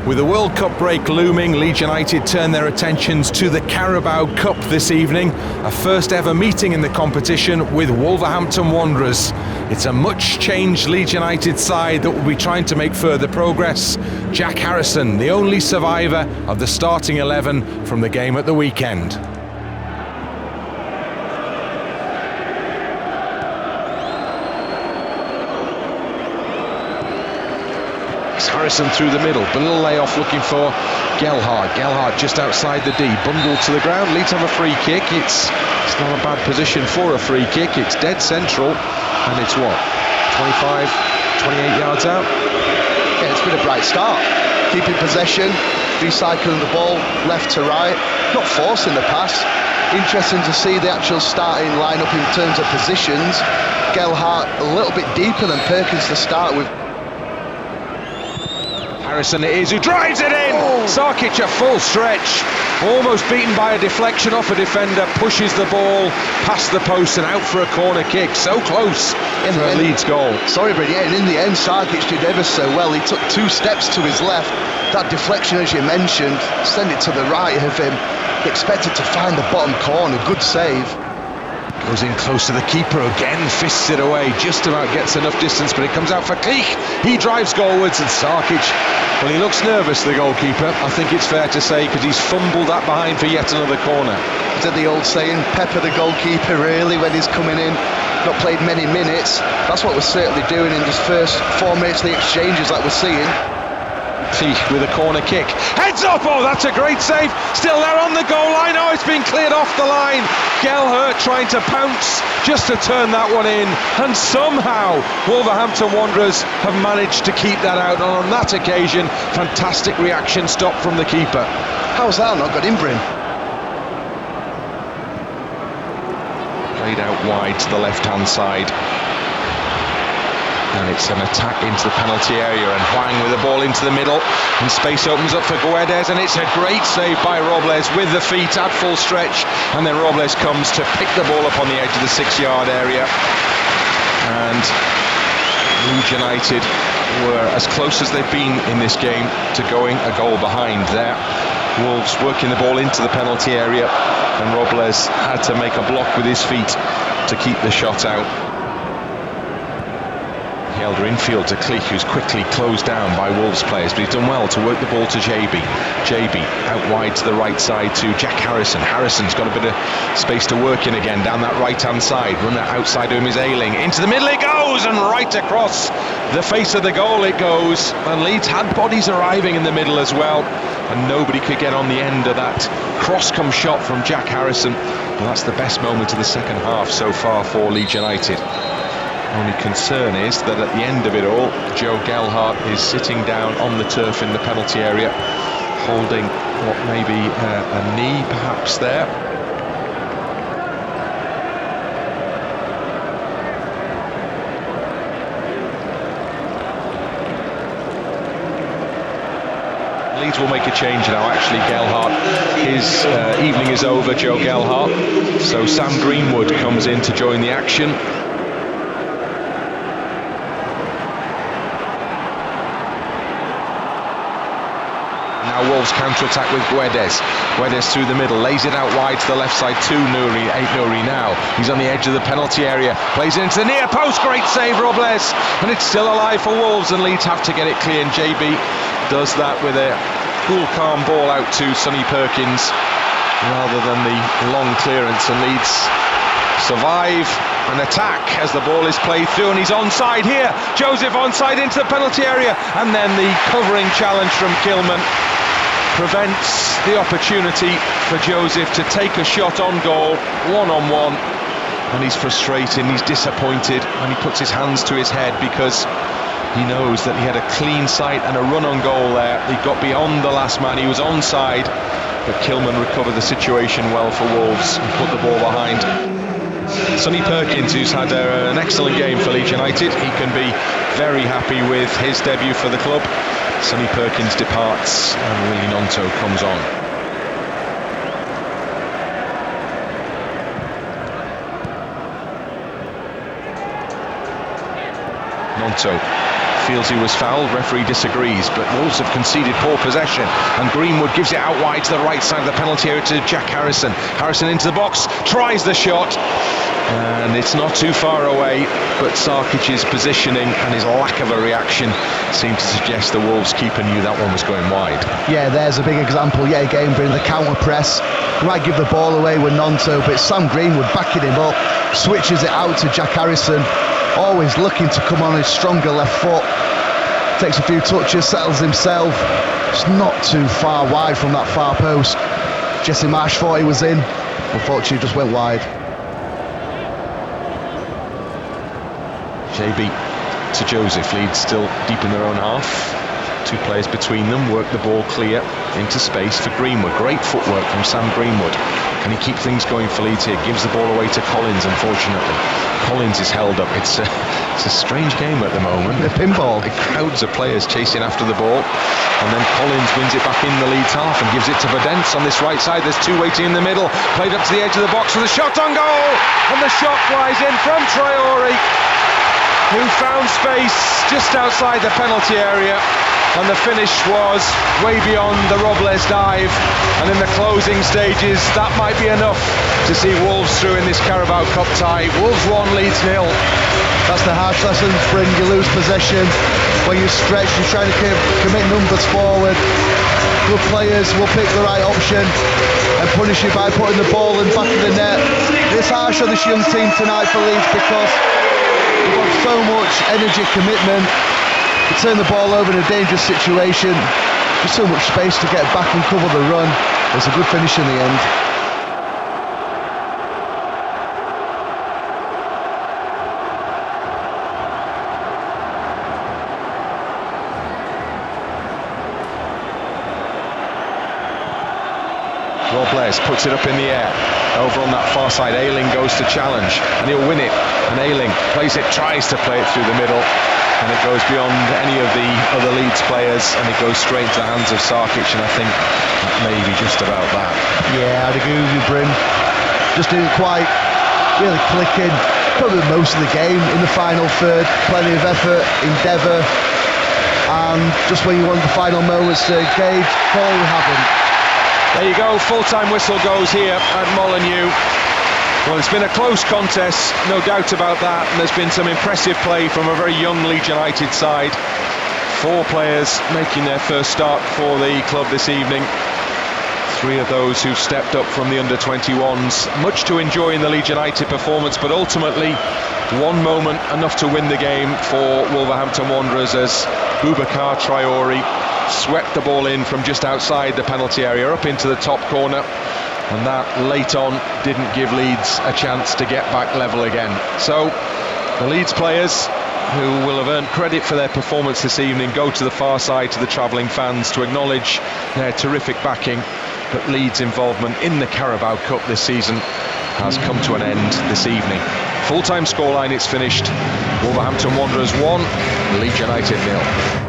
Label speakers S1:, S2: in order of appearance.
S1: With the World Cup break looming, Leeds United turn their attentions to the Carabao Cup this evening, a first ever meeting in the competition with Wolverhampton Wanderers. It's a much changed Leeds United side that will be trying to make further progress. Jack Harrison, the only survivor of the starting 11 from the game at the weekend. Harrison through the middle, but a little layoff looking for Gelhardt. Gelhardt just outside the D, bundled to the ground. Leeds have a free kick. It's not a bad position for a free kick. It's dead central, and it's what, 25, 28 yards out?
S2: Yeah, it's been a bright start. Keeping possession, recycling the ball left to right, not forcing the pass. Interesting to see the actual starting lineup in terms of positions. Gelhardt a little bit deeper than Perkins to start with.
S1: Harrison it is who drives it in. Sarkic a full stretch, almost beaten by a deflection off a defender, pushes the ball past the post and out for a corner kick. So close to a Leeds goal.
S2: Sorry, but yeah, and in the end Sarkic did ever so well. He took 2 steps to his left. That deflection, as you mentioned, sent it to the right of him. He expected to find the bottom corner. Good save.
S1: Goes in close to the keeper again, fists it away, just about gets enough distance, but it comes out for Cleich. He drives goalwards, and Sarkic, well, he looks nervous, the goalkeeper, I think it's fair to say, because he's fumbled that behind for yet another corner.
S2: Is that the old saying, pepper the goalkeeper really when he's coming in? Not played many minutes. That's what we're certainly doing in this first 4 minutes of the exchanges that we're seeing.
S1: Cleich with a corner kick, heads up, oh that's a great save, still there on the goal line, oh it's been cleared off the line. Gelhardt trying to pounce just to turn that one in, and somehow Wolverhampton Wanderers have managed to keep that out, and on that occasion fantastic reaction stop from the keeper.
S2: How's that not got in, Bryn?
S1: Played out wide to the left hand side. And it's an attack into the penalty area, and Hwang with the ball into the middle, and space opens up for Guedes, and it's a great save by Robles with the feet at full stretch, and then Robles comes to pick the ball up on the edge of the 6-yard area, and Leeds United were as close as they've been in this game to going a goal behind there. Wolves working the ball into the penalty area, and Robles had to make a block with his feet to keep the shot out. Elder infield to Cleich, who's quickly closed down by Wolves players, but he's done well to work the ball to JB. JB out wide to the right side to Jack Harrison. Harrison's got a bit of space to work in again down that right hand side. Runner outside of him is Ayling. Into the middle it goes, and right across the face of the goal it goes. And Leeds had bodies arriving in the middle as well, and nobody could get on the end of that cross-come shot from Jack Harrison. And that's the best moment of the second half so far for Leeds United. Only concern is that at the end of it all, Joe Gelhardt is sitting down on the turf in the penalty area, holding what may be a knee perhaps there. Leeds will make a change now, actually. Gelhardt, his evening is over, Joe Gelhardt. So Sam Greenwood comes in to join the action. Wolves counter-attack with Guedes. Guedes through the middle, lays it out wide to the left side to Nouri. Nouri now. He's on the edge of the penalty area. Plays it into the near post. Great save, Robles. And it's still alive for Wolves, and Leeds have to get it clear. And JB does that with a cool, calm ball out to Sonny Perkins rather than the long clearance. And Leeds survive an attack as the ball is played through, and he's onside here. Joseph onside into the penalty area, and then the covering challenge from Kilman prevents the opportunity for Joseph to take a shot on goal, one-on-one, and he's frustrated, he's disappointed, and he puts his hands to his head because he knows that he had a clean sight and a run on goal there. He got beyond the last man, he was onside, but Kilman recovered the situation well for Wolves and put the ball behind. Sonny Perkins, who's had an excellent game for Leeds United, he can be very happy with his debut for the club. Sonny Perkins departs and Willie Gnonto comes on. Gnonto feels he was fouled, referee disagrees, but Wolves have conceded poor possession, and Greenwood gives it out wide to the right side of the penalty area to Jack Harrison. Harrison into the box, tries the shot, and it's not too far away, but Sarkic's positioning and his lack of a reaction seemed to suggest the Wolves keeper knew that one was going wide.
S2: Yeah, there's a big example yet again, bringing the counter press. He might give the ball away with Gnonto, but Sam Greenwood backing him up, switches it out to Jack Harrison, always looking to come on his stronger left foot. Takes a few touches, settles himself. It's not too far wide from that far post. Jesse Marsh thought he was in, unfortunately just went wide.
S1: JB to Joseph, Leeds still deep in their own half. Two players between them, work the ball clear into space for Greenwood. Great footwork from Sam Greenwood. Can he keep things going for Leeds here? Gives the ball away to Collins, unfortunately. Collins is held up. It's a strange game at the moment.
S2: The pinball.
S1: The crowds of players chasing after the ball, and then Collins wins it back in the Leeds half and gives it to Verdence on this right side. There's two waiting in the middle. Played up to the edge of the box with a shot on goal, and the shot flies in from Traore, who found space just outside the penalty area, and the finish was way beyond the Robles dive, and in the closing stages that might be enough to see Wolves through in this Carabao Cup tie. Wolves 1, Leeds 0.
S2: That's the harsh lesson, Bryn. You lose possession when you stretch, you're trying to commit numbers forward. Good players will pick the right option and punish you by putting the ball in the back of the net. It's harsh on this young team tonight for Leeds because they've got so much energy, commitment. You turn the ball over in a dangerous situation. There's so much space to get back and cover the run. It's a good finish in the end.
S1: Robles puts it up in the air. Over on that far side, Ayling goes to challenge, and he'll win it. And Ayling plays it, tries to play it through the middle, and it goes beyond any of the other Leeds players, and it goes straight into the hands of Sarkic, and I think that may be just about that.
S2: Yeah, I'd agree with you, Bryn. Just didn't quite really click in. Probably most of the game in the final third. Plenty of effort, endeavour, and just when you want the final moments to gauge, clearly haven't.
S1: There you go, full-time whistle goes here at Molineux. Well, it's been a close contest, no doubt about that, and there's been some impressive play from a very young Leeds United side. 4 players making their first start for the club this evening. 3 of those who've stepped up from the under-21s. Much to enjoy in the Leeds United performance, but ultimately one moment enough to win the game for Wolverhampton Wanderers as Boubacar Traore swept the ball in from just outside the penalty area up into the top corner, and that late on didn't give Leeds a chance to get back level again. So the Leeds players, who will have earned credit for their performance this evening, go to the far side to the travelling fans to acknowledge their terrific backing. But Leeds' involvement in the Carabao Cup this season has come to an end this evening. Full-time scoreline, it's finished. Wolverhampton Wanderers 1, Leeds United 0.